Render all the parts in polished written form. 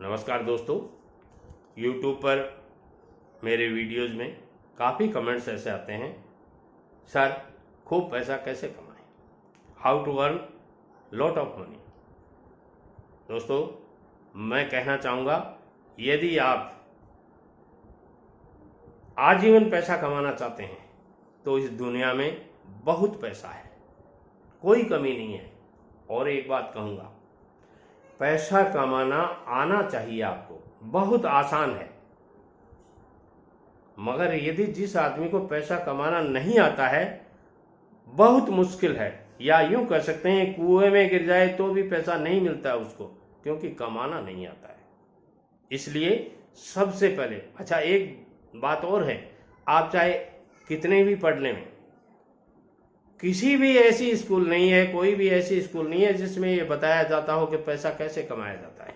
नमस्कार दोस्तों, YouTube पर मेरे वीडियोस में काफ़ी कमेंट्स ऐसे आते हैं, सर खूब पैसा कैसे कमाएं, how to earn lot of money. दोस्तों, मैं कहना चाहूँगा, यदि आप आजीवन पैसा कमाना चाहते हैं तो इस दुनिया में बहुत पैसा है, कोई कमी नहीं है। और एक बात कहूँगा, पैसा कमाना आना चाहिए आपको, बहुत आसान है। मगर यदि जिस आदमी को पैसा कमाना नहीं आता है, बहुत मुश्किल है, या यूं कह सकते हैं कुएं में गिर जाए तो भी पैसा नहीं मिलता है उसको, क्योंकि कमाना नहीं आता है। इसलिए सबसे पहले, अच्छा एक बात और है, आप चाहे कितने भी पढ़ लें, किसी भी ऐसी स्कूल नहीं है, कोई भी ऐसी स्कूल नहीं है जिसमें ये बताया जाता हो कि पैसा कैसे कमाया जाता है।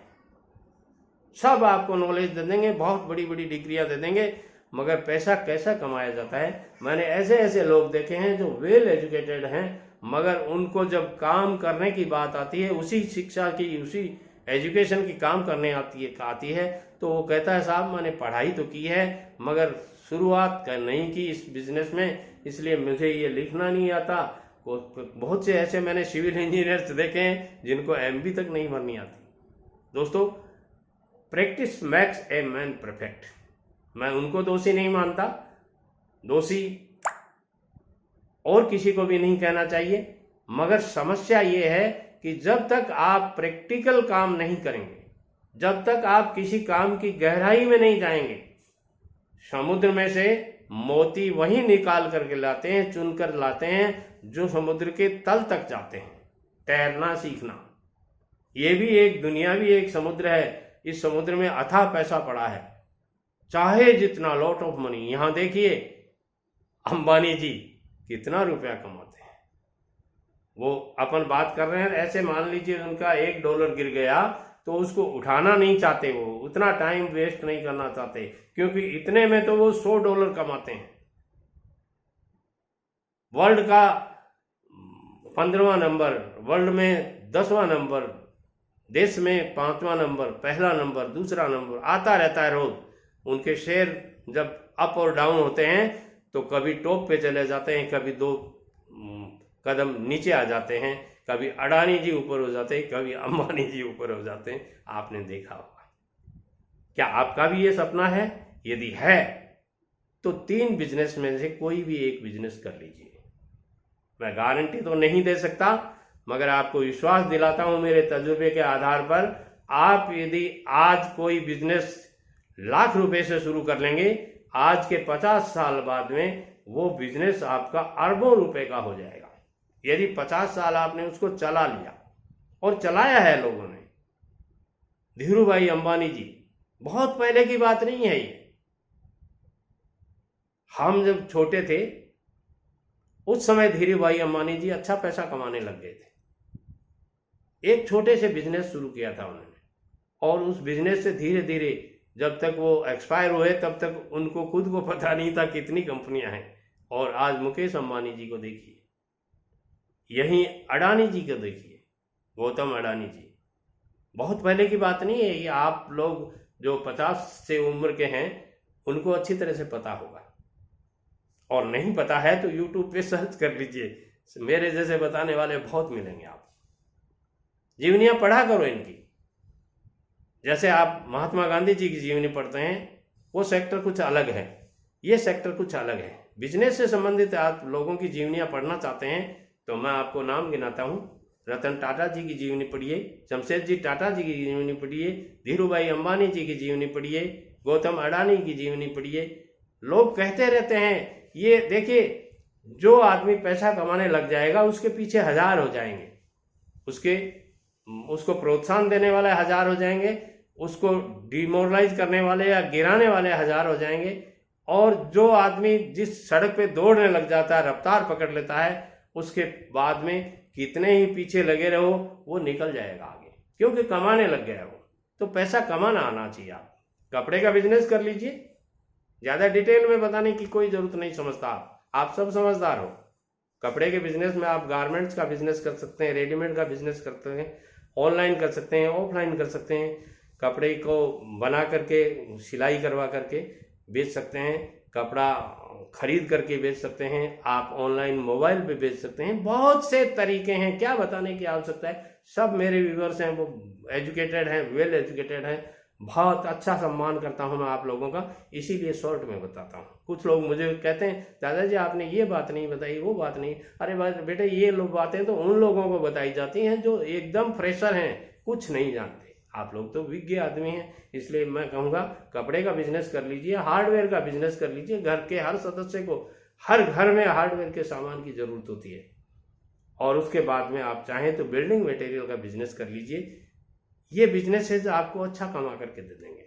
सब आपको नॉलेज दे देंगे, बहुत बड़ी बड़ी डिग्रियां दे देंगे, मगर पैसा कैसा कमाया जाता है, मैंने ऐसे ऐसे लोग देखे हैं जो वेल एजुकेटेड हैं, मगर उनको जब काम करने की बात आती है, उसी शिक्षा की, उसी एजुकेशन की काम करने आती है तो वो कहता है साहब मैंने पढ़ाई तो की है मगर शुरुआत नहीं की इस बिजनेस में, इसलिए मुझे ये लिखना नहीं आता। बहुत से ऐसे मैंने सिविल इंजीनियर्स देखे हैं जिनको एमबी तक नहीं भरनी आती। दोस्तों, practice makes a man perfect. मैं उनको दोषी नहीं मानता, दोषी और किसी को भी नहीं कहना चाहिए, मगर समस्या ये है कि जब तक आप प्रैक्टिकल काम नहीं करेंगे, जब तक आप किसी काम की गहराई में नहीं जाएंगे, समुद्र में से मोती वही निकाल करके लाते हैं, चुनकर लाते हैं जो समुद्र के तल तक जाते हैं। तैरना सीखना, ये भी एक दुनियावी एक समुद्र है, इस समुद्र में अथाह पैसा पड़ा है, चाहे जितना लॉट ऑफ मनी। यहां देखिए अंबानी जी कितना रुपया कमाते हैं, वो अपन बात कर रहे हैं, ऐसे मान लीजिए उनका $1 गिर गया तो उसको उठाना नहीं चाहते, वो उतना टाइम वेस्ट नहीं करना चाहते, क्योंकि इतने में तो वो $100 कमाते हैं। वर्ल्ड का 15वां नंबर, वर्ल्ड में 10वां नंबर, देश में 5वां नंबर, पहला नंबर, दूसरा नंबर आता रहता है रोज। उनके शेयर जब अप और डाउन होते हैं तो कभी टॉप पे चले जाते हैं, कभी 2 कदम नीचे आ जाते हैं, कभी अडानी जी ऊपर हो जाते हैं, कभी अंबानी जी ऊपर हो जाते हैं। आपने देखा होगा। क्या आपका भी ये सपना है? यदि है तो 3 बिजनेस में से कोई भी एक बिजनेस कर लीजिए। मैं गारंटी तो नहीं दे सकता, मगर आपको विश्वास दिलाता हूं मेरे तजुर्बे के आधार पर, आप यदि आज कोई बिजनेस लाख रुपए से शुरू कर लेंगे, आज के 50 साल बाद में वो बिजनेस आपका अरबों रुपए का हो जाएगा। यदि 50 साल आपने उसको चला लिया, और चलाया है लोगों ने। धीरू भाई अंबानी जी, बहुत पहले की बात नहीं है ये, हम जब छोटे थे उस समय धीरू भाई अंबानी जी अच्छा पैसा कमाने लग गए थे। एक छोटे से बिजनेस शुरू किया था उन्होंने, और उस बिजनेस से धीरे धीरे जब तक वो एक्सपायर हुए तब तक उनको खुद को पता नहीं था कितनी कंपनियां हैं। और आज मुकेश अंबानी जी को देखिए, यहीं अडानी जी को देखिए, गौतम अडानी जी। बहुत पहले की बात नहीं है ये, आप लोग जो 50 से उम्र के हैं उनको अच्छी तरह से पता होगा, और नहीं पता है तो YouTube पे सर्च कर लीजिए, मेरे जैसे बताने वाले बहुत मिलेंगे। आप जीवनियां पढ़ा करो इनकी, जैसे आप महात्मा गांधी जी की जीवनी पढ़ते हैं, वो सेक्टर कुछ अलग है, ये सेक्टर कुछ अलग है। बिजनेस से संबंधित आप लोगों की जीवनियां पढ़ना चाहते हैं तो मैं आपको नाम गिनाता हूं, रतन टाटा जी की जीवनी पढ़िए, जमशेदजी टाटा जी की जीवनी पढ़िए, धीरू भाई अंबानी जी की जीवनी पढ़िए, गौतम अडानी की जीवनी पढ़िए। लोग कहते रहते हैं, ये देखिए जो आदमी पैसा कमाने लग जाएगा उसके पीछे 1000 हो जाएंगे, उसको प्रोत्साहन देने वाले 1000 हो जाएंगे, उसको डिमोरलाइज करने वाले या गिराने वाले 1000 हो जाएंगे, और जो आदमी जिस सड़क पे दौड़ने लग जाता है, रफ्तार पकड़ लेता है, उसके बाद में कितने ही पीछे लगे रहो वो निकल जाएगा आगे, क्योंकि कमाने लग गया वो। तो पैसा कमाना आना चाहिए। आप कपड़े का बिजनेस कर लीजिए, ज्यादा डिटेल में बताने की कोई जरूरत नहीं, समझता आप सब समझदार हो। कपड़े के बिजनेस में आप गारमेंट्स का बिजनेस कर सकते हैं, रेडीमेड का बिजनेस करते हैं, ऑनलाइन कर सकते हैं, ऑफलाइन कर सकते हैं, कपड़े को बना करके सिलाई करवा करके बेच सकते हैं, कपड़ा खरीद करके बेच सकते हैं, आप ऑनलाइन मोबाइल पे बेच सकते हैं। बहुत से तरीके हैं, क्या बताने की आवश्यकता है। सब मेरे व्यूअर्स हैं वो एजुकेटेड हैं, वेल एजुकेटेड हैं, बहुत अच्छा सम्मान करता हूं मैं आप लोगों का, इसीलिए शॉर्ट में बताता हूं। कुछ लोग मुझे कहते हैं दादाजी आपने ये बात नहीं बताई, वो बात नहीं। अरे बेटे ये लोग बातें तो उन लोगों को बताई जाती हैं जो एकदम फ्रेशर हैं, कुछ नहीं जानते। आप लोग तो विज्ञ आदमी हैं, इसलिए मैं कहूँगा कपड़े का बिजनेस कर लीजिए, हार्डवेयर का बिजनेस कर लीजिए। घर के हर सदस्य को, हर घर में हार्डवेयर के सामान की जरूरत होती है। और उसके बाद में आप चाहें तो बिल्डिंग मटेरियल का बिजनेस कर लीजिए। ये बिजनेसेस आपको अच्छा कमा करके दे देंगे।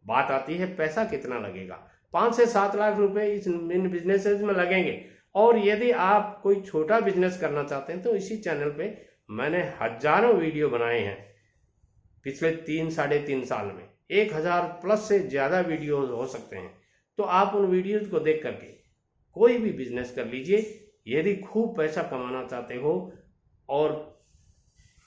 बात आती है पैसा कितना लगेगा, 5 से 7 लाख रुपए इन बिजनेसेस में लगेंगे। और यदि आप कोई छोटा बिजनेस करना चाहते हैं तो इसी चैनल पे मैंने हजारों वीडियो बनाए हैं पिछले 3-3.5 साल में, 1000 प्लस से ज़्यादा वीडियोस हो सकते हैं। तो आप उन वीडियोस को देख करके कोई भी बिजनेस कर लीजिए। यदि खूब पैसा कमाना चाहते हो और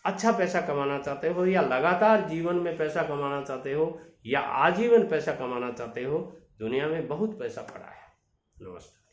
अच्छा पैसा कमाना चाहते हो, या लगातार जीवन में पैसा कमाना चाहते हो, या आजीवन पैसा कमाना चाहते हो, दुनिया में बहुत पैसा पड़ा है। नमस्कार।